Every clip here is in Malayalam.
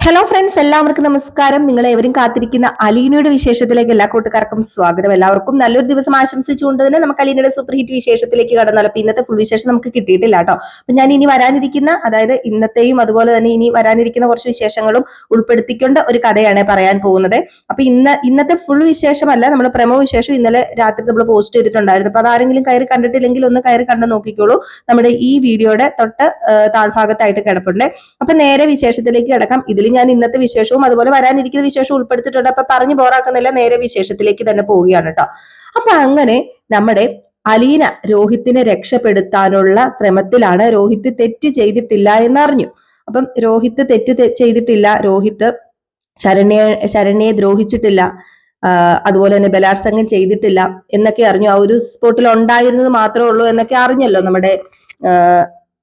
ഹലോ ഫ്രണ്ട്സ്, എല്ലാവർക്കും നമസ്കാരം. നിങ്ങളെ എവരും കാത്തിരിക്കുന്ന അലീനയുടെ വിശേഷത്തിലേക്ക് എല്ലാ കൂട്ടുകാർക്കും സ്വാഗതം. എല്ലാവർക്കും നല്ലൊരു ദിവസം ആശംസിച്ചുകൊണ്ട് തന്നെ നമുക്ക് അലീനയുടെ സൂപ്പർ ഹിറ്റ് വിശേഷത്തിലേക്ക് കടന്നാലോ. അപ്പൊ ഇന്നത്തെ ഫുൾ വിശേഷം നമുക്ക് കിട്ടിയിട്ടില്ല കേട്ടോ. അപ്പൊ ഞാൻ ഇനി വരാനിരിക്കുന്ന, അതായത് ഇന്നത്തെയും അതുപോലെ തന്നെ ഇനി വരാനിരിക്കുന്ന കുറച്ച് വിശേഷങ്ങളും ഉൾപ്പെടുത്തിക്കൊണ്ട് ഒരു കഥയാണ് പറയാൻ പോകുന്നത്. അപ്പൊ ഇന്നത്തെ ഫുൾ വിശേഷമല്ല, നമ്മൾ പ്രമോ വിശേഷം ഇന്നലെ രാത്രി നമ്മൾ പോസ്റ്റ് ചെയ്തിട്ടുണ്ടായിരുന്നു. അപ്പൊ അതാരെങ്കിലും കയറി കണ്ടിട്ടില്ലെങ്കിൽ ഒന്ന് കയറി കണ്ടു നോക്കിക്കോളൂ. നമ്മുടെ ഈ വീഡിയോയുടെ തൊട്ട് താഴ്ഭാഗത്തായിട്ട് കിടപ്പുണ്ട്. അപ്പൊ നേരെ വിശേഷത്തിലേക്ക് കിടക്കാം. ഇതിൽ ഞാൻ ഇന്നത്തെ വിശേഷവും അതുപോലെ വരാനിരിക്കുന്ന വിശേഷവും ഉൾപ്പെടുത്തിയിട്ടുണ്ട്. അപ്പൊ പറഞ്ഞു ബോറാക്കുന്നില്ല, നേരെ വിശേഷത്തിലേക്ക് തന്നെ പോവുകയാണ് കേട്ടോ. അപ്പൊ അങ്ങനെ നമ്മുടെ അലീന രോഹിത്തിനെ രക്ഷപ്പെടുത്താനുള്ള ശ്രമത്തിലാണ്. രോഹിത്ത് തെറ്റ് ചെയ്തിട്ടില്ല എന്നറിഞ്ഞു. അപ്പം രോഹിത്ത് തെറ്റ് ചെയ്തിട്ടില്ല, രോഹിത്ത് ശരണ്യയെ ദ്രോഹിച്ചിട്ടില്ല, അതുപോലെ തന്നെ ബലാത്സംഗം ചെയ്തിട്ടില്ല എന്നൊക്കെ അറിഞ്ഞു. ആ ഒരു സ്പോട്ടിൽ ഉണ്ടായിരുന്നത് മാത്രമേ ഉള്ളൂ എന്നൊക്കെ അറിഞ്ഞല്ലോ നമ്മുടെ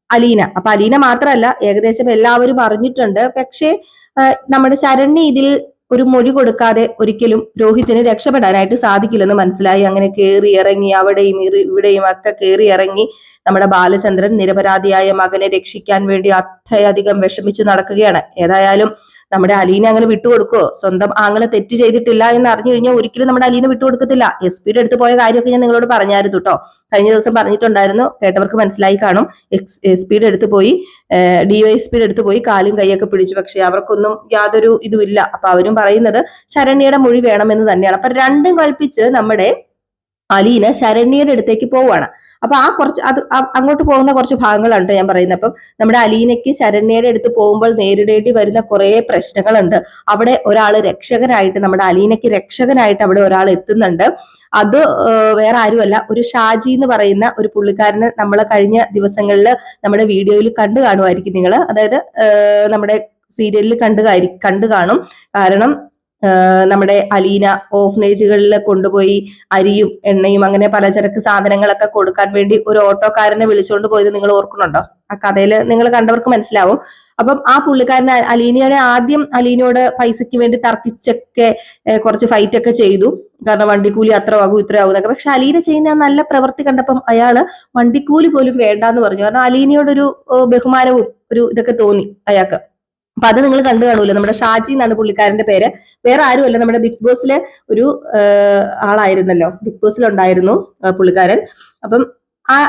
അലീന. അപ്പൊ അലീന മാത്രമല്ല, ഏകദേശം എല്ലാവരും അറിഞ്ഞിട്ടുണ്ട്. പക്ഷേ നമ്മുടെ ശരണ്യ ഇതിൽ ഒരു മൊഴി കൊടുക്കാതെ ഒരിക്കലും രോഹിത്തിന് രക്ഷപ്പെടാനായിട്ട് സാധിക്കില്ലെന്ന് മനസ്സിലായി. അങ്ങനെ കയറി ഇറങ്ങി അവിടെയും ഇവിടെയും ഒക്കെ കയറി ഇറങ്ങി നമ്മുടെ ബാലചന്ദ്രൻ നിരപരാധിയായ മകനെ രക്ഷിക്കാൻ വേണ്ടി അത്രയധികം വിഷമിച്ചു നടക്കുകയാണ്. ഏതായാലും നമ്മുടെ അലീന അങ്ങനെ വിട്ടുകൊടുക്കോ? സ്വന്തം ആങ്ങളെ തെറ്റ് ചെയ്തിട്ടില്ല എന്ന് അറിഞ്ഞു കഴിഞ്ഞാൽ ഒരിക്കലും നമ്മുടെ അലീന വിട്ടുകൊടുക്കത്തില്ല. എസ് പിയുടെ അടുത്ത് പോയ കാര്യമൊക്കെ ഞാൻ നിങ്ങളോട് പറഞ്ഞായിരുന്നു കേട്ടോ. കഴിഞ്ഞ ദിവസം പറഞ്ഞിട്ടുണ്ടായിരുന്നു, കേട്ടവർക്ക് മനസ്സിലായി കാണും. എസ് പിയുടെ അടുത്ത് പോയി, DYSPയുടെ അടുത്ത് പോയി കാലും കൈയൊക്കെ പിടിച്ചു. പക്ഷെ അവർക്കൊന്നും യാതൊരു ഇതുമില്ല. അപ്പൊ അവരും പറയുന്നത് ശരണ്യയുടെ മൊഴി വേണമെന്ന് തന്നെയാണ്. അപ്പൊ രണ്ടും കൽപ്പിച്ച് നമ്മുടെ അലീന ശരണ്യയുടെ അടുത്തേക്ക് പോവാണ്. അപ്പൊ അങ്ങോട്ട് പോകുന്ന കുറച്ച് ഭാഗങ്ങളാണ് ഞാൻ പറയുന്നത്. അപ്പം നമ്മുടെ അലീനയ്ക്ക് ശരണ്യയുടെ അടുത്ത് പോകുമ്പോൾ നേരിടേണ്ടി വരുന്ന കുറെ പ്രശ്നങ്ങളുണ്ട്. അവിടെ ഒരാൾ രക്ഷകനായിട്ട്, നമ്മുടെ അലീനയ്ക്ക് രക്ഷകനായിട്ട് അവിടെ ഒരാൾ എത്തുന്നുണ്ട്. അത് വേറെ ആരുമല്ല, ഒരു ഷാജി എന്ന് പറയുന്ന ഒരു പുള്ളിക്കാരന് നമ്മൾ കഴിഞ്ഞ ദിവസങ്ങളിൽ നമ്മുടെ വീഡിയോയിൽ കണ്ടു കാണുമായിരിക്കും നിങ്ങൾ. അതായത് നമ്മുടെ സീരിയലിൽ കണ്ടു കാണും. കാരണം നമ്മുടെ അലീന ഓഫനേജുകളിൽ കൊണ്ടുപോയി അരിയും എണ്ണയും അങ്ങനെ പലചരക്ക് സാധനങ്ങളൊക്കെ കൊടുക്കാൻ വേണ്ടി ഒരു ഓട്ടോക്കാരനെ വിളിച്ചുകൊണ്ട് പോയത് നിങ്ങൾ ഓർക്കുന്നുണ്ടോ? ആ കഥയിൽ നിങ്ങൾ കണ്ടവർക്ക് മനസ്സിലാവും. അപ്പം ആ പുള്ളിക്കാരൻ ആദ്യം അലീനയോട് പൈസയ്ക്ക് വേണ്ടി തർക്കിച്ചൊക്കെ കുറച്ച് ഫൈറ്റ് ഒക്കെ ചെയ്തു. കാരണം വണ്ടിക്കൂലി അത്ര ആകും ഇത്ര ആകും എന്നൊക്കെ. പക്ഷെ അലീന ചെയ്യുന്ന നല്ല പ്രവൃത്തി കണ്ടപ്പം അയാള് വണ്ടിക്കൂലി പോലും വേണ്ടാന്ന് പറഞ്ഞു. കാരണം അലീനയോടൊരു ബഹുമാനവും ഒരു ഇതൊക്കെ തോന്നി അയാൾക്ക്. അപ്പൊ അത് നിങ്ങൾ കണ്ടു കാണൂല്ലോ. നമ്മുടെ ഷാജി എന്നാണ് പുള്ളിക്കാരന്റെ പേര്. വേറെ ആരുമല്ല, നമ്മുടെ ബിഗ് ബോസിലെ ഒരു ആളായിരുന്നല്ലോ, ബിഗ് ബോസിലുണ്ടായിരുന്നു പുള്ളിക്കാരൻ. അപ്പം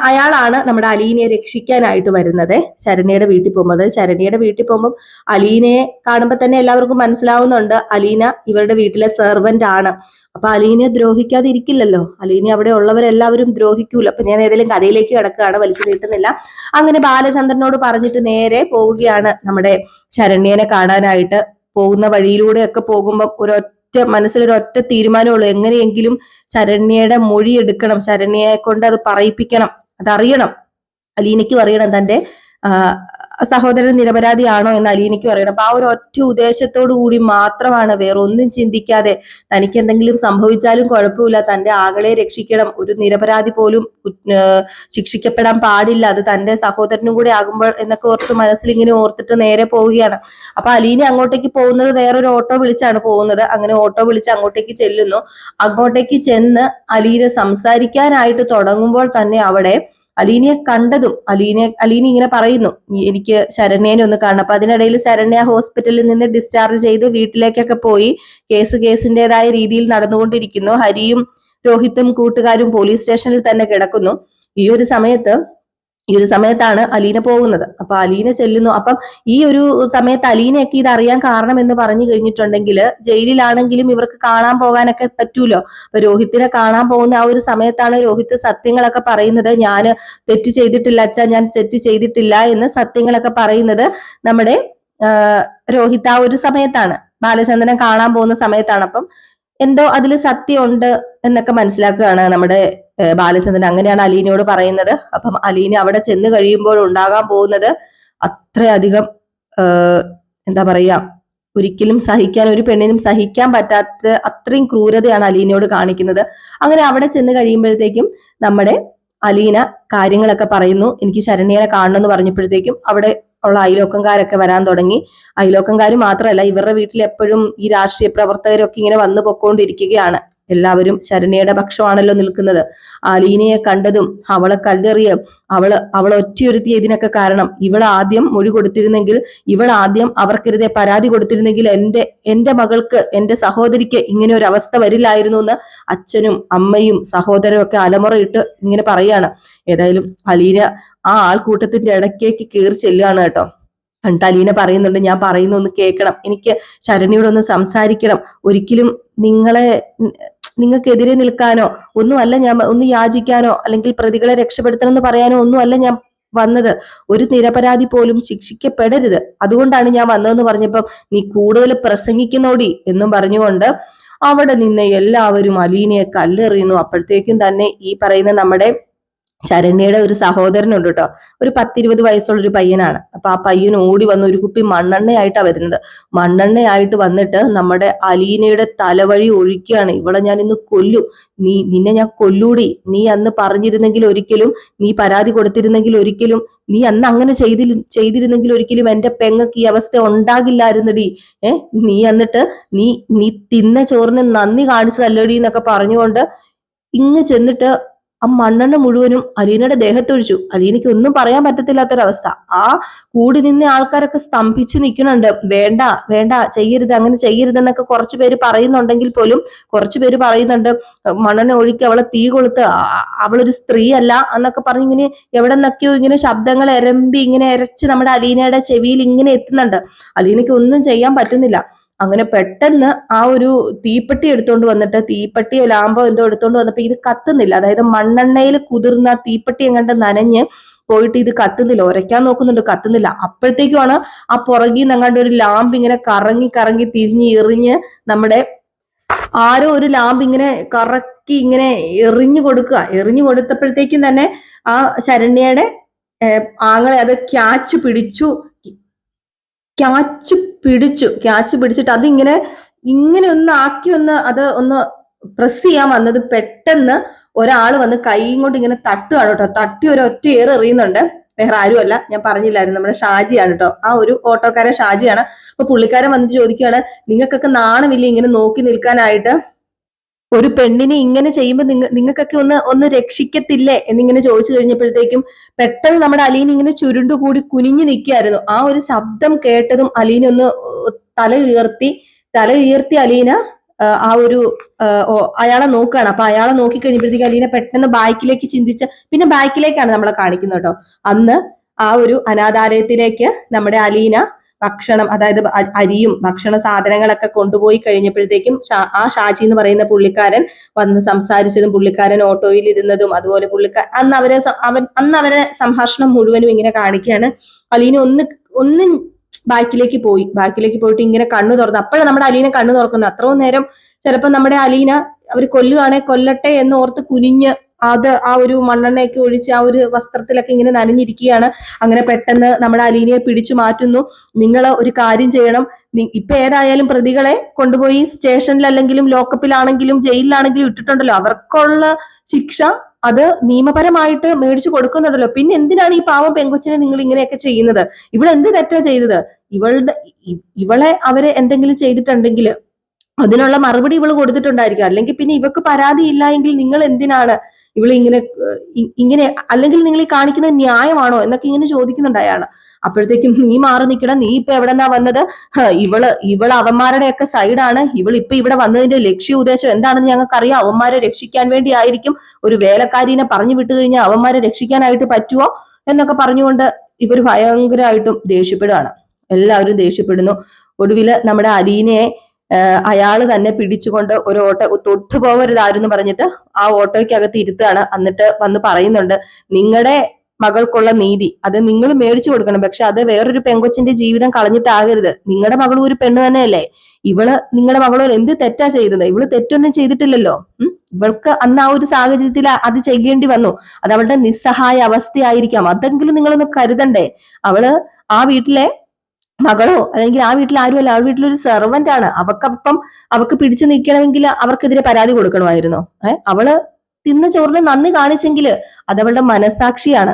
അയാളാണ് നമ്മുടെ അലീനയെ രക്ഷിക്കാനായിട്ട് വരുന്നത്. ശരണ്യയുടെ വീട്ടിൽ പോകുന്നത്. ശരണ്യയുടെ വീട്ടിൽ പോകുമ്പോൾ അലീനയെ കാണുമ്പോൾ തന്നെ എല്ലാവർക്കും മനസ്സിലാവുന്നുണ്ട് അലീന ഇവരുടെ വീട്ടിലെ സെർവന്റ് ആണ്. അപ്പൊ അലീനയെ ദ്രോഹിക്കാതിരിക്കില്ലല്ലോ. അലീന അവിടെ ഉള്ളവരെല്ലാവരും ദ്രോഹിക്കൂല. അപ്പൊ ഞാൻ ഏതെങ്കിലും കഥയിലേക്ക് കിടക്കുകയാണ്, വലിച്ചു നീട്ടുന്നില്ല. അങ്ങനെ ബാലചന്ദ്രനോട് പറഞ്ഞിട്ട് നേരെ പോവുകയാണ് നമ്മുടെ ശരണ്യനെ കാണാനായിട്ട്. പോകുന്ന വഴിയിലൂടെയൊക്കെ പോകുമ്പോൾ മനസ്സിലൊരൊറ്റ തീരുമാനമുള്ളൂ, എങ്ങനെയെങ്കിലും ശരണ്യയുടെ മൊഴി എടുക്കണം, ശരണ്യയെ കൊണ്ട് അത് പറയിപ്പിക്കണം, അതറിയണം. അലീനയ്ക്കും അറിയണം തന്റെ സഹോദരൻ നിരപരാധിയാണോ എന്ന് അലീനയ്ക്കും അറിയണം. അപ്പൊ ആ ഒരു ഒറ്റ ഉദ്ദേശത്തോടു കൂടി മാത്രമാണ്, വേറെ ഒന്നും ചിന്തിക്കാതെ, തനിക്ക് എന്തെങ്കിലും സംഭവിച്ചാലും കുഴപ്പമില്ല, തന്റെ ആകളെ രക്ഷിക്കണം, ഒരു നിരപരാധി പോലും ശിക്ഷിക്കപ്പെടാൻ പാടില്ല, അത് തന്റെ സഹോദരനും കൂടെ ആകുമ്പോൾ എന്നൊക്കെ ഓർത്ത് മനസ്സിൽ ഇങ്ങനെ ഓർത്തിട്ട് നേരെ പോവുകയാണ്. അപ്പൊ അലീന അങ്ങോട്ടേക്ക് പോകുന്നത് വേറൊരു ഓട്ടോ വിളിച്ചാണ് പോകുന്നത്. അങ്ങനെ ഓട്ടോ വിളിച്ച് അങ്ങോട്ടേക്ക് ചെല്ലുന്നു. അങ്ങോട്ടേക്ക് ചെന്ന് അലീന സംസാരിക്കാനായിട്ട് തുടങ്ങുമ്പോൾ തന്നെ അവിടെ അലീനയെ കണ്ടതും അലീന ഇങ്ങനെ പറയുന്നു, എനിക്ക് ശരണ്യനെ ഒന്ന് കാണണം. അപ്പൊ അതിനിടയിൽ ശരണ്യ ഹോസ്പിറ്റലിൽ നിന്ന് ഡിസ്ചാർജ് ചെയ്ത് വീട്ടിലേക്കൊക്കെ പോയി കേസിന്റേതായ രീതിയിൽ നടന്നുകൊണ്ടിരിക്കുന്നു. ഹരിയും രോഹിത്തും കൂട്ടുകാരും പോലീസ് സ്റ്റേഷനിൽ തന്നെ കിടക്കുന്നു. ഈ ഒരു സമയത്താണ് അലീന പോകുന്നത്. അപ്പൊ അലീന ചെല്ലുന്നു. അപ്പം ഈ ഒരു സമയത്ത് അലീനയൊക്കെ ഇത് അറിയാൻ കാരണം എന്ന് പറഞ്ഞു കഴിഞ്ഞിട്ടുണ്ടെങ്കിൽ, ജയിലിലാണെങ്കിലും ഇവർക്ക് കാണാൻ പോകാനൊക്കെ പറ്റൂലോ. അപ്പൊ രോഹിത്തിനെ കാണാൻ പോകുന്ന ആ ഒരു സമയത്താണ് രോഹിത്ത് സത്യങ്ങളൊക്കെ പറയുന്നത്. ഞാൻ തെറ്റ് ചെയ്തിട്ടില്ല അച്ഛാ, ഞാൻ തെറ്റ് ചെയ്തിട്ടില്ല എന്ന് സത്യങ്ങളൊക്കെ പറയുന്നത് നമ്മുടെ രോഹിത്ത് ആ ഒരു സമയത്താണ്, ബാലചന്ദ്രൻ കാണാൻ പോകുന്ന സമയത്താണ്. അപ്പം എന്തോ അതിൽ സത്യമുണ്ട് എന്നൊക്കെ മനസ്സിലാക്കുകയാണ് നമ്മുടെ ബാലചന്ദ്രൻ. അങ്ങനെയാണ് അലീനയോട് പറയുന്നത്. അപ്പം അലീന അവിടെ ചെന്ന് കഴിയുമ്പോൾ ഉണ്ടാകാൻ പോകുന്നത് അത്രയധികം എന്താ പറയാ, ഒരിക്കലും ഒരു പെണ്ണിനും സഹിക്കാൻ പറ്റാത്ത അത്രയും ക്രൂരതയാണ് അലീനയോട് കാണിക്കുന്നത്. അങ്ങനെ അവിടെ ചെന്ന് കഴിയുമ്പോഴത്തേക്കും നമ്മുടെ അലീന കാര്യങ്ങളൊക്കെ പറയുന്നു. എനിക്ക് ശരണ്യനെ കാണണമെന്ന് പറഞ്ഞപ്പോഴത്തേക്കും അവിടെ ഉള്ള അയലോക്കംകാരൊക്കെ വരാൻ തുടങ്ങി. അയലോക്കംകാർ മാത്രമല്ല, ഇവരുടെ വീട്ടിൽ എപ്പോഴും ഈ രാഷ്ട്രീയ പ്രവർത്തകരൊക്കെ ഇങ്ങനെ വന്നു പൊക്കോണ്ടിരിക്കുകയാണ്. എല്ലാവരും ശരണ്യയുടെ പക്ഷമാണല്ലോ നിൽക്കുന്നത്. അലീനയെ കണ്ടതും അവളെ കല്ലെറിയ അവൾ ഒറ്റയൊരുത്തിയ ഇതിനൊക്കെ കാരണം ഇവൾ ആദ്യം മൊഴി കൊടുത്തിരുന്നെങ്കിൽ, ഇവൾ ആദ്യം അവർക്കെതിരെ പരാതി കൊടുത്തിരുന്നെങ്കിൽ എന്റെ മകൾക്ക്, എന്റെ സഹോദരിക്ക് ഇങ്ങനെ ഒരു അവസ്ഥ വരില്ലായിരുന്നു എന്ന് അച്ഛനും അമ്മയും സഹോദരനും ഒക്കെ അലമുറയിട്ട് ഇങ്ങനെ പറയാണ്. ഏതായാലും അലീന ആ ആൾക്കൂട്ടത്തിന്റെ ഇടയ്ക്കേക്ക് കയറി ചെല്ലുകയാണ് കേട്ടോ. എന്നിട്ട് അലീന പറയുന്നുണ്ട്, ഞാൻ പറയുന്ന ഒന്ന് കേൾക്കണം, എനിക്ക് ശരണ്യോടൊന്ന് സംസാരിക്കണം, ഒരിക്കലും നിങ്ങൾക്കെതിരെ നിൽക്കാനോ ഒന്നുമല്ല ഞാൻ, ഒന്ന് യാചിക്കാനോ അല്ലെങ്കിൽ പ്രതികളെ രക്ഷപ്പെടുത്തണം എന്ന് പറയാനോ ഒന്നുമല്ല ഞാൻ വന്നത്. ഒരു നിരപരാധി പോലും ശിക്ഷിക്കപ്പെടരുത്, അതുകൊണ്ടാണ് ഞാൻ വന്നതെന്ന് പറഞ്ഞപ്പം നീ കൂടുതൽ പ്രസംഗിക്കുന്നോടി എന്നും പറഞ്ഞുകൊണ്ട് അവിടെ നിന്ന് എല്ലാവരും അലീനയെ കല്ലെറിയുന്നു. അപ്പോഴത്തേക്കും തന്നെ ഈ പറയുന്ന നമ്മുടെ ശരണ്യയുടെ ഒരു സഹോദരനുണ്ട് കേട്ടോ, ഒരു 10-20 വയസ്സുള്ള ഒരു പയ്യനാണ്. അപ്പൊ ആ പയ്യൻ ഓടി വന്ന് ഒരു കുപ്പി മണ്ണെണ്ണയായിട്ടാണ് വരുന്നത്. മണ്ണെണ്ണയായിട്ട് വന്നിട്ട് നമ്മുടെ അലീനയുടെ തലവഴി ഒഴിക്കുകയാണ്. ഇവളെ ഞാൻ ഇന്ന് കൊല്ലും, നിന്നെ ഞാൻ കൊല്ലൂടി, നീ അന്ന് പറഞ്ഞിരുന്നെങ്കിൽ ഒരിക്കലും, നീ പരാതി കൊടുത്തിരുന്നെങ്കിൽ ഒരിക്കലും, നീ അന്ന് അങ്ങനെ ചെയ്തിരുന്നെങ്കിൽ ഒരിക്കലും എന്റെ പെങ്ങക്ക് ഈ അവസ്ഥ ഉണ്ടാകില്ലായിരുന്നടി. നീ എന്നിട്ട് നീ തിന്ന ചോറിന് നന്ദി കാണിച്ചതല്ലടി എന്നൊക്കെ പറഞ്ഞുകൊണ്ട് ഇങ്ങ് ചെന്നിട്ട് ആ മണ്ണെണ്ണ മുഴുവനും അലീനയുടെ ദേഹത്തൊഴിച്ചു. അലീനയ്ക്ക് ഒന്നും പറയാൻ പറ്റത്തില്ലാത്തൊരവസ്ഥ. ആ കൂടി നിന്ന ആൾക്കാരൊക്കെ സ്തംഭിച്ചു നിൽക്കുന്നുണ്ട്. വേണ്ട വേണ്ട, ചെയ്യരുത്, അങ്ങനെ ചെയ്യരുതെന്നൊക്കെ കുറച്ചു പേര് പറയുന്നുണ്ടെങ്കിൽ പോലും കുറച്ചു പേര് പറയുന്നുണ്ട് മണ്ണെണ്ണ ഒഴുക്കി അവളെ തീ കൊളുത്ത്, അവളൊരു സ്ത്രീ അല്ല എന്നൊക്കെ പറഞ്ഞ് ഇങ്ങനെ എവിടെ നിന്നൊക്കെയോ ഇങ്ങനെ ശബ്ദങ്ങൾ എരമ്പി ഇങ്ങനെ എരച്ച് നമ്മുടെ അലീനയുടെ ചെവിയിൽ ഇങ്ങനെ എത്തുന്നുണ്ട്. അലീനയ്ക്ക് ഒന്നും ചെയ്യാൻ പറ്റുന്നില്ല. അങ്ങനെ പെട്ടെന്ന് ആ ഒരു തീപ്പെട്ടി എടുത്തോണ്ട് വന്നിട്ട്, തീപ്പെട്ടിയോ ലാമ്പോ എന്തോ എടുത്തോണ്ട് വന്നപ്പോ ഇത് കത്തുന്നില്ല. അതായത് മണ്ണെണ്ണയിൽ കുതിർന്ന തീപ്പെട്ടി എങ്ങാണ്ട് നനഞ്ഞ് പോയിട്ട് ഇത് കത്തുന്നില്ല. ഉരയ്ക്കാൻ നോക്കുന്നുണ്ട്, കത്തുന്നില്ല. അപ്പോഴത്തേക്കുമാണ് ആ പുറകിൽ നിന്നങ്ങാണ്ട് ഒരു ലാമ്പ് ഇങ്ങനെ കറങ്ങി കറങ്ങി തിരിഞ്ഞ് എറിഞ്ഞ് നമ്മുടെ ആരോ ഒരു ലാമ്പ് ഇങ്ങനെ കറക്കി ഇങ്ങനെ എറിഞ്ഞു കൊടുത്തപ്പോഴത്തേക്കും തന്നെ ആ ശരണ്യയുടെ ആങ്ങളെ അത് ക്യാച്ച് പിടിച്ചിട്ട് അതിങ്ങനെ ഒന്ന് ആക്കി ഒന്ന് പ്രസ് ചെയ്യാൻ വന്നത് പെട്ടെന്ന് ഒരാൾ വന്ന് കൈയും കൊണ്ട് ഇങ്ങനെ തട്ടുകയാണ് കേട്ടോ. തട്ടി ഒരു ഒറ്റ ഏറ് എറിയുന്നുണ്ട്. വേറെ ആരുമല്ല, ഞാൻ പറഞ്ഞില്ലായിരുന്നു, നമ്മുടെ ഷാജിയാണ് കേട്ടോ. ആ ഒരു ഓട്ടോക്കാരൻ ഷാജിയാണ്. അപ്പൊ പുള്ളിക്കാരൻ വന്നിട്ട് ചോദിക്കുകയാണ്, നിങ്ങൾക്കൊക്കെ നാണമില്ല ഇങ്ങനെ നോക്കി നിൽക്കാനായിട്ട്? ഒരു പെണ്ണിനെ ഇങ്ങനെ ചെയ്യുമ്പോൾ നിങ്ങൾക്കൊക്കെ ഒന്ന് രക്ഷിക്കത്തില്ലേ എന്നിങ്ങനെ ചോദിച്ചു കഴിഞ്ഞപ്പോഴത്തേക്കും പെട്ടെന്ന് നമ്മുടെ അലീന ഇങ്ങനെ ചുരുണ്ടുകൂടി കുനിഞ്ഞു നിൽക്കുകയായിരുന്നു. ആ ഒരു ശബ്ദം കേട്ടതും അലീന ഒന്ന് തല ഉയർത്തി അലീന ആ ഒരു അയാളെ നോക്കുകയാണ്. അപ്പൊ അയാളെ നോക്കി കഴിഞ്ഞപ്പോഴത്തേക്കും അലീന പെട്ടെന്ന് ബാക്കിലേക്ക് പിന്നെ ബാക്കിലേക്കാണ് നമ്മളെ കാണിക്കുന്നത് കേട്ടോ. അന്ന് ആ ഒരു അനാഥാലയത്തിലേക്ക് നമ്മുടെ അലീന ഭക്ഷണം, അതായത് അരിയും ഭക്ഷണ സാധനങ്ങളൊക്കെ കൊണ്ടുപോയി കഴിഞ്ഞപ്പോഴത്തേക്കും ആ ഷാജി എന്ന് പറയുന്ന പുള്ളിക്കാരൻ വന്ന് സംസാരിച്ചതും പുള്ളിക്കാരൻ ഓട്ടോയിൽ ഇരുന്നതും അതുപോലെ അന്ന് അവരെ സംഭാഷണം മുഴുവനും ഇങ്ങനെ കാണിക്കുകയാണ്. അലീന ഒന്ന് ബാക്കിലേക്ക് പോയിട്ട് ഇങ്ങനെ കണ്ണു തുറന്നു. അപ്പോഴാണ് നമ്മുടെ അലീന കണ്ണു തുറക്കുന്നത്. അത്രയും നേരം ചിലപ്പോൾ നമ്മുടെ അലീന അവർ കൊല്ലട്ടെ എന്ന് ഓർത്ത് കുനിഞ്ഞ് ആ ഒരു മണ്ണെണ്ണയൊക്കെ ഒഴിച്ച് ആ ഒരു വസ്ത്രത്തിലൊക്കെ ഇങ്ങനെ നനഞ്ഞിരിക്കുകയാണ്. അങ്ങനെ പെട്ടെന്ന് നമ്മുടെ അലീനയെ പിടിച്ചു മാറ്റുന്നു. നിങ്ങൾ ഒരു കാര്യം ചെയ്യണം, ഇപ്പൊ ഏതായാലും പ്രതികളെ കൊണ്ടുപോയി സ്റ്റേഷനിൽ അല്ലെങ്കിലും ലോക്കപ്പിലാണെങ്കിലും ജയിലിലാണെങ്കിലും ഇട്ടിട്ടുണ്ടല്ലോ, അവർക്കുള്ള ശിക്ഷ അത് നിയമപരമായിട്ട് മേടിച്ചു കൊടുക്കുന്നുണ്ടല്ലോ. പിന്നെ എന്തിനാണ് ഈ പാവം പെങ്കൊച്ചിനെ നിങ്ങൾ ഇങ്ങനെയൊക്കെ ചെയ്യുന്നത്? ഇവളെന്ത് തെറ്റാ ചെയ്തത്? ഇവളെ അവര് എന്തെങ്കിലും ചെയ്തിട്ടുണ്ടെങ്കിൽ അതിനുള്ള മറുപടി ഇവള് കൊടുത്തിട്ടുണ്ടായിരിക്കും. അല്ലെങ്കിൽ പിന്നെ ഇവക്ക് പരാതി ഇല്ല എങ്കിൽ നിങ്ങൾ എന്തിനാണ് ഇവള് ഇങ്ങനെ അല്ലെങ്കിൽ നിങ്ങൾ ഈ കാണിക്കുന്നത് ന്യായമാണോ എന്നൊക്കെ ഇങ്ങനെ ചോദിക്കുന്നുണ്ട് അയാള്. അപ്പോഴത്തേക്കും നീ മാറി നിൽക്കണം, നീ ഇപ്പൊ എവിടെന്നാ വന്നത്? ഇവള് അവന്മാരുടെ ഒക്കെ സൈഡാണ്. ഇപ്പൊ ഇവിടെ വന്നതിന്റെ ലക്ഷ്യ ഉദ്ദേശം എന്താണെന്ന് ഞങ്ങൾക്കറിയാം. അവന്മാരെ രക്ഷിക്കാൻ വേണ്ടി ആയിരിക്കും. ഒരു വേലക്കാരിനെ പറഞ്ഞു വിട്ടു കഴിഞ്ഞാൽ അവന്മാരെ രക്ഷിക്കാനായിട്ട് പറ്റുമോ എന്നൊക്കെ പറഞ്ഞുകൊണ്ട് ഇവർ ഭയങ്കരമായിട്ടും ദേഷ്യപ്പെടുകയാണ്. എല്ലാവരും ദേഷ്യപ്പെടുന്നു. ഒടുവില് നമ്മുടെ അലീനയെ അയാള് തന്നെ പിടിച്ചുകൊണ്ട് ഒരു ഓട്ടോ, തൊട്ടുപോകരുതായിരുന്നു പറഞ്ഞിട്ട് ആ ഓട്ടോയ്ക്കകത്ത് ഇരുത്തുകയാണ്. എന്നിട്ട് വന്ന് പറയുന്നുണ്ട്, നിങ്ങളുടെ മകൾക്കുള്ള നീതി അത് നിങ്ങൾ മേടിച്ചു കൊടുക്കണം, പക്ഷെ അത് വേറൊരു പെങ്കൊച്ചിന്റെ ജീവിതം കളഞ്ഞിട്ടാകരുത്. നിങ്ങളുടെ മകളും ഒരു പെണ്ണ് തന്നെയല്ലേ? നിങ്ങളുടെ മകളോട് എന്ത് തെറ്റാ ചെയ്തത്? ഇവള് തെറ്റൊന്നും ചെയ്തിട്ടില്ലല്ലോ. ഇവൾക്ക് അന്ന് ആ ഒരു സാഹചര്യത്തിൽ അത് ചെയ്യേണ്ടി വന്നു. അത് അവളുടെ നിസ്സഹായ അവസ്ഥയായിരിക്കാം. അതെങ്കിലും നിങ്ങളൊന്ന് കരുതണ്ടേ? അവള് ആ വീട്ടിലെ മകളോ അല്ലെങ്കിൽ ആ വീട്ടിൽ ആരുമല്ല, ആ വീട്ടിലൊരു സെർവന്റ് ആണ്. അവക്ക് പിടിച്ചു നിൽക്കണമെങ്കിൽ അവർക്കെതിരെ പരാതി കൊടുക്കണമായിരുന്നോ? അവള് തിന്ന ചോറിന് നന്ദി കാണിച്ചെങ്കിൽ അതവളുടെ മനസാക്ഷിയാണ്,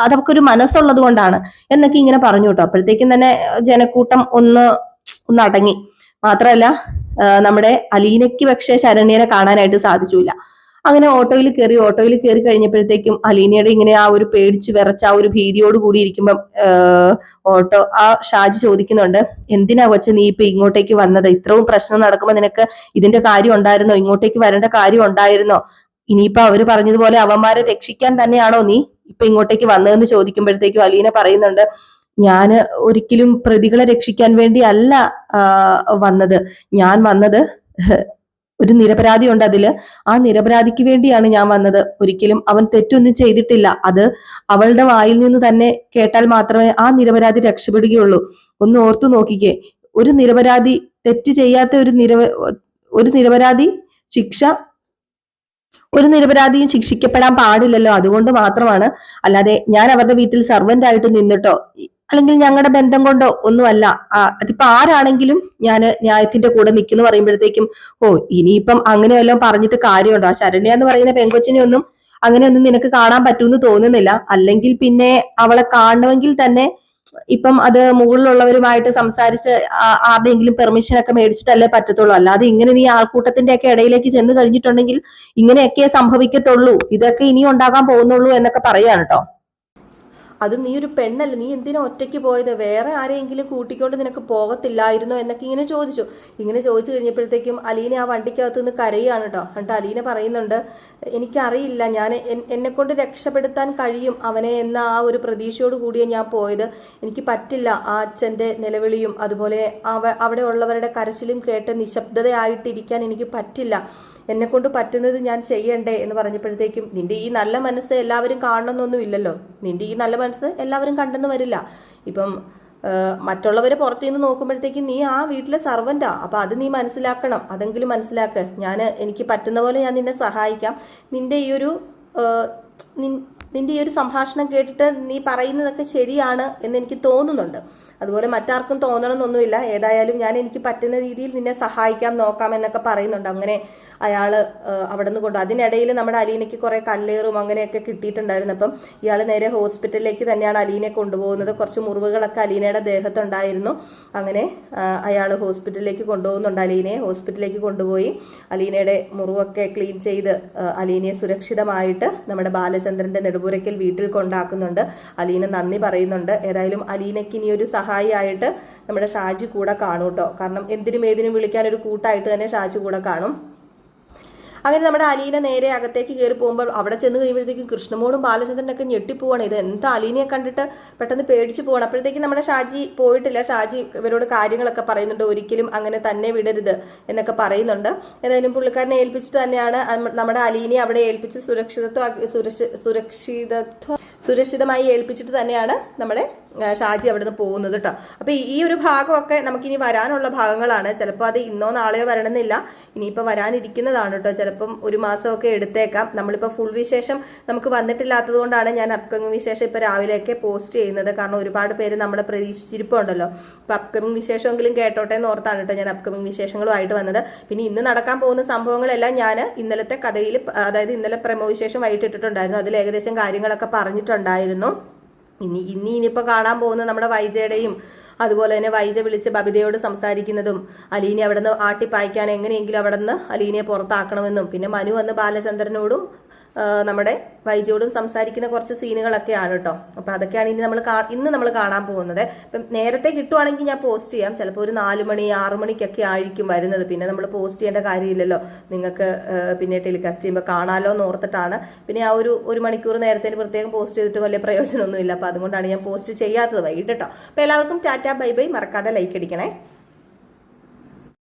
അതവക്കൊരു മനസ്സുള്ളത് കൊണ്ടാണ് എന്നൊക്കെ ഇങ്ങനെ പറഞ്ഞു കേട്ടോ. അപ്പോഴത്തേക്കും തന്നെ ജനക്കൂട്ടം ഒന്ന് അടങ്ങി. മാത്രമല്ല നമ്മുടെ അലീനയ്ക്ക് പക്ഷേ ശരണ്യനെ കാണാനായിട്ട് സാധിച്ചില്ല. അങ്ങനെ ഓട്ടോയിൽ കയറി കഴിഞ്ഞപ്പോഴത്തേക്കും അലീനയുടെ ഇങ്ങനെ ആ ഒരു പേടിച്ചു വിറച്ച ആ ഒരു ഭീതിയോട് കൂടി ഇരിക്കുമ്പം ഷാജി ചോദിക്കുന്നുണ്ട്, എന്തിനാ കൊച്ചെ നീ ഇപ്പൊ ഇങ്ങോട്ടേക്ക് വന്നത്? ഇത്രയും പ്രശ്നം നടക്കുമ്പോ നിനക്ക് ഇതിന്റെ കാര്യം ഉണ്ടായിരുന്നോ? ഇങ്ങോട്ടേക്ക് വരേണ്ട കാര്യം ഉണ്ടായിരുന്നോ? ഇനിയിപ്പൊ അവര് പറഞ്ഞതുപോലെ അവന്മാരെ രക്ഷിക്കാൻ തന്നെയാണോ നീ ഇപ്പൊ ഇങ്ങോട്ടേക്ക് വന്നതെന്ന് ചോദിക്കുമ്പോഴത്തേക്കും അലീന പറയുന്നുണ്ട്, ഞാന് ഒരിക്കലും പ്രതികളെ രക്ഷിക്കാൻ വേണ്ടി അല്ല വന്നത്. ഞാൻ വന്നത് ഒരു നിരപരാധി ഉണ്ട് അതില്, ആ നിരപരാധിക്ക് വേണ്ടിയാണ് ഞാൻ വന്നത്. ഒരിക്കലും അവൻ തെറ്റൊന്നും ചെയ്തിട്ടില്ല. അത് അവളുടെ വായിൽ നിന്ന് തന്നെ കേട്ടാൽ മാത്രമേ ആ നിരപരാധി രക്ഷപ്പെടുകയുള്ളൂ. ഒന്ന് ഓർത്തു നോക്കിക്കേ, ഒരു നിരപരാധി തെറ്റ് ചെയ്യാത്ത ഒരു നിരപരാധി ഒരു നിരപരാധിയും ശിക്ഷിക്കപ്പെടാൻ പാടില്ലല്ലോ. അതുകൊണ്ട് മാത്രമാണ്, അല്ലാതെ ഞാൻ അവരുടെ വീട്ടിൽ സർവന്റ് ആയിട്ട് നിന്നിട്ടോ അല്ലെങ്കിൽ ഞങ്ങളുടെ ബന്ധം കൊണ്ടോ ഒന്നുമല്ല. അതിപ്പോ ആരാണെങ്കിലും ഞാൻ ന്യായത്തിന്റെ കൂടെ നിൽക്കുന്നു പറയുമ്പോഴത്തേക്കും ഇനിയിപ്പം അങ്ങനെ വല്ലതും പറഞ്ഞിട്ട് കാര്യമുണ്ടോ? ആ ശരണ്യ എന്ന് പറയുന്ന പെങ്കൊച്ചിനെ ഒന്നും അങ്ങനെയൊന്നും നിനക്ക് കാണാൻ പറ്റുമെന്ന് തോന്നുന്നില്ല. അല്ലെങ്കിൽ പിന്നെ അവളെ കാണണമെങ്കിൽ തന്നെ ഇപ്പം അത് മുകളിലുള്ളവരുമായിട്ട് സംസാരിച്ച് ആരുടെയെങ്കിലും പെർമിഷൻ ഒക്കെ മേടിച്ചിട്ടല്ലേ പറ്റത്തുള്ളൂ. അല്ലാതെ ഇങ്ങനെ നീ ആൾക്കൂട്ടത്തിന്റെ ഒക്കെ ഇടയിലേക്ക് ചെന്ന് കഴിഞ്ഞിട്ടുണ്ടെങ്കിൽ ഇങ്ങനെയൊക്കെ സംഭവിക്കത്തുള്ളൂ, ഇതൊക്കെ ഇനിയും ഉണ്ടാകാൻ പോകുന്നുള്ളൂ എന്നൊക്കെ പറയാണ് കേട്ടോ. അത് നീ ഒരു പെണ്ണല്ലേ, നീ എന്തിനാ ഒറ്റയ്ക്ക് പോയത്? വേറെ ആരെയെങ്കിലും കൂട്ടിക്കൊണ്ട് നിനക്ക് പോകത്തില്ലായിരുന്നോ എന്നൊക്കെ ഇങ്ങനെ ചോദിച്ചു കഴിഞ്ഞപ്പോഴത്തേക്കും അലീന ആ വണ്ടിക്കകത്ത് നിന്ന് കരയാണ് കേട്ടോ. എന്നിട്ട് അലീന പറയുന്നുണ്ട്, എനിക്കറിയില്ല, ഞാൻ എന്നെ കൊണ്ട് രക്ഷപ്പെടുത്താൻ കഴിയും അവനെ എന്ന ആ ഒരു പ്രതീക്ഷയോട് കൂടിയാണ് ഞാൻ പോയത്. എനിക്ക് പറ്റില്ല ആ അച്ഛൻ്റെ നിലവിളിയും അതുപോലെ അവിടെ ഉള്ളവരുടെ കരച്ചിലും കേട്ട് നിശബ്ദതയായിട്ടിരിക്കാൻ എനിക്ക് പറ്റില്ല. എന്നെ കൊണ്ട് പറ്റുന്നത് ഞാൻ ചെയ്യണ്ടേ എന്ന് പറഞ്ഞപ്പോഴത്തേക്കും, നിന്റെ ഈ നല്ല മനസ്സ് എല്ലാവരും കാണണമെന്നൊന്നും ഇല്ലല്ലോ. നിന്റെ ഈ നല്ല മനസ്സ് എല്ലാവരും കണ്ടെന്ന് വരില്ല. ഇപ്പം മറ്റുള്ളവരെ പുറത്തു നിന്ന് നോക്കുമ്പോഴത്തേക്കും നീ ആ വീട്ടിലെ സർവന്റാ. അപ്പൊ അത് നീ മനസ്സിലാക്കണം. അതെങ്കിലും മനസ്സിലാക്ക്. എനിക്ക് പറ്റുന്ന പോലെ ഞാൻ നിന്നെ സഹായിക്കാം. നിന്റെ ഈ ഒരു സംഭാഷണം കേട്ടിട്ട് നീ പറയുന്നതൊക്കെ ശരിയാണ് എന്ന് എനിക്ക് തോന്നുന്നുണ്ട്. അതുപോലെ മറ്റാർക്കും തോന്നണമെന്നൊന്നുമില്ല. ഏതായാലും ഞാൻ എനിക്ക് പറ്റുന്ന രീതിയിൽ നിന്നെ സഹായിക്കാം, നോക്കാം എന്നൊക്കെ പറയുന്നുണ്ട്. അങ്ങനെ അയാൾ അവിടെ നിന്ന് കൊണ്ട് അതിനിടയിൽ നമ്മുടെ അലീനയ്ക്ക് കുറെ കല്ലേറും അങ്ങനെയൊക്കെ കിട്ടിയിട്ടുണ്ടായിരുന്നു. അപ്പം ഇയാൾ നേരെ ഹോസ്പിറ്റലിലേക്ക് തന്നെയാണ് അലീനയെ കൊണ്ടുപോകുന്നത്. കുറച്ച് മുറിവുകളൊക്കെ അലീനയുടെ ദേഹത്തുണ്ടായിരുന്നു. അങ്ങനെ അയാൾ ഹോസ്പിറ്റലിലേക്ക് കൊണ്ടുപോകുന്നുണ്ട്. അലീനയെ ഹോസ്പിറ്റലിലേക്ക് കൊണ്ടുപോയി അലീനയുടെ മുറിവൊക്കെ ക്ലീൻ ചെയ്ത് അലീനയെ സുരക്ഷിതമായിട്ട് നമ്മുടെ ബാലചന്ദ്രന്റെ നെടുപുരയ്ക്കൽ വീട്ടിൽ കൊണ്ടാക്കുന്നുണ്ട്. അലീന നന്ദി പറയുന്നുണ്ട്. ഏതായാലും അലീനയ്ക്ക് ഇനി ഒരു സഹായിയായിട്ട് നമ്മുടെ ഷാജി കൂടെ കാണും കേട്ടോ. കാരണം എന്തിനും ഏതിനും വിളിക്കാൻ ഒരു കൂട്ടായിട്ട് തന്നെ ഷാജി കൂടെ കാണും. അങ്ങനെ നമ്മുടെ അലീന നേരെ അകത്തേക്ക് കയറി പോകുമ്പോൾ അവിടെ ചെന്ന് കഴിയുമ്പോഴത്തേക്കും കൃഷ്ണമോളും ബാലചന്ദ്രനൊക്കെ ഞെട്ടിപ്പോവാണ്. ഇത് എന്താ അലീനയെ കണ്ടിട്ട് പെട്ടെന്ന് പേടിച്ചു പോവാണ്. അപ്പോഴത്തേക്കും നമ്മുടെ ഷാജി പോയിട്ടില്ല. ഷാജി ഇവരോട് കാര്യങ്ങളൊക്കെ പറയുന്നുണ്ട്, ഒരിക്കലും അങ്ങനെ തന്നെ വിടരുത് എന്നൊക്കെ പറയുന്നുണ്ട്. ഏതായാലും പുള്ളിക്കാരനെ ഏൽപ്പിച്ചിട്ട് തന്നെയാണ് നമ്മുടെ അലീനയെ അവിടെ ഏൽപ്പിച്ച് സുരക്ഷിതമായി ഏൽപ്പിച്ചിട്ട് തന്നെയാണ് നമ്മുടെ ഷാജി അവിടെ നിന്ന് പോകുന്നത് കേട്ടോ. അപ്പൊ ഈ ഒരു ഭാഗമൊക്കെ നമുക്കിനി വരാനുള്ള ഭാഗങ്ങളാണ്. ചിലപ്പോൾ അത് ഇന്നോ നാളെയോ വരണമെന്നില്ല, ഇനിയിപ്പോൾ വരാനിരിക്കുന്നതാണ് കേട്ടോ. ചിലപ്പം ഒരു മാസമൊക്കെ എടുത്തേക്കാം. നമ്മളിപ്പോൾ ഫുൾ വിശേഷം നമുക്ക് വന്നിട്ടില്ലാത്തത് കൊണ്ടാണ് ഞാൻ അപ്കമിങ് വിശേഷം ഇപ്പോൾ രാവിലെയൊക്കെ പോസ്റ്റ് ചെയ്യുന്നത്. കാരണം ഒരുപാട് പേര് നമ്മളെ പ്രതീക്ഷിച്ചിരിപ്പുണ്ടല്ലോ. അപ്പോൾ അപ്കമിങ് വിശേഷമെങ്കിലും കേട്ടോട്ടെ എന്ന് ഓർത്താണ് കേട്ടോ ഞാൻ അപ്കമിങ് വിശേഷങ്ങളുമായിട്ട് വന്നത്. പിന്നെ ഇന്ന് നടക്കാൻ പോകുന്ന സംഭവങ്ങളെല്ലാം ഞാൻ ഇന്നലത്തെ കഥയിൽ, അതായത് ഇന്നലെ പ്രമോ വിശേഷം വൈകിട്ടിട്ടുണ്ടായിരുന്നു. അതിൽ ഏകദേശം കാര്യങ്ങളൊക്കെ പറഞ്ഞിട്ടുണ്ടായിരുന്നു. ഇനിയിപ്പോൾ കാണാൻ പോകുന്നത് നമ്മുടെ വൈജയുടെയും അതുപോലെ തന്നെ വൈജ വിളിച്ച് ബബിതയോട് സംസാരിക്കുന്നതും അലീനെ അവിടെ നിന്ന് ആട്ടിപ്പായ്ക്കാൻ എങ്ങനെയെങ്കിലും അവിടെ നിന്ന് അലീനയെ പുറത്താക്കണമെന്നും പിന്നെ മനു വന്ന് ബാലചന്ദ്രനോടും നമ്മുടെ വൈജയോടും സംസാരിക്കുന്ന കുറച്ച് സീനുകളൊക്കെയാണ് കേട്ടോ. അപ്പോൾ അതൊക്കെയാണ് ഇന്ന് നമ്മൾ കാണാൻ പോകുന്നത്. ഇപ്പം നേരത്തെ കിട്ടുവാണെങ്കിൽ ഞാൻ പോസ്റ്റ് ചെയ്യാം. ചിലപ്പോൾ ഒരു 4 മണി 6 മണിക്കൊക്കെ ആയിരിക്കും വരുന്നത്. പിന്നെ നമ്മൾ പോസ്റ്റ് ചെയ്യേണ്ട കാര്യമില്ലല്ലോ, നിങ്ങൾക്ക് പിന്നെ ടെലികാസ്റ്റ് ചെയ്യുമ്പോൾ കാണാമല്ലോ എന്ന് ഓർത്തിട്ടാണ്. പിന്നെ ആ ഒരു മണിക്കൂർ നേരത്തെ പ്രത്യേകം പോസ്റ്റ് ചെയ്തിട്ട് വലിയ പ്രയോജനമൊന്നുമില്ല. അപ്പോൾ അതുകൊണ്ടാണ് ഞാൻ പോസ്റ്റ് ചെയ്യാത്തത് വൈകിട്ട് കേട്ടോ. അപ്പോൾ എല്ലാവർക്കും ടാറ്റ ബൈ ബൈ. മറക്കാതെ ലൈക്ക് അടിക്കണേ.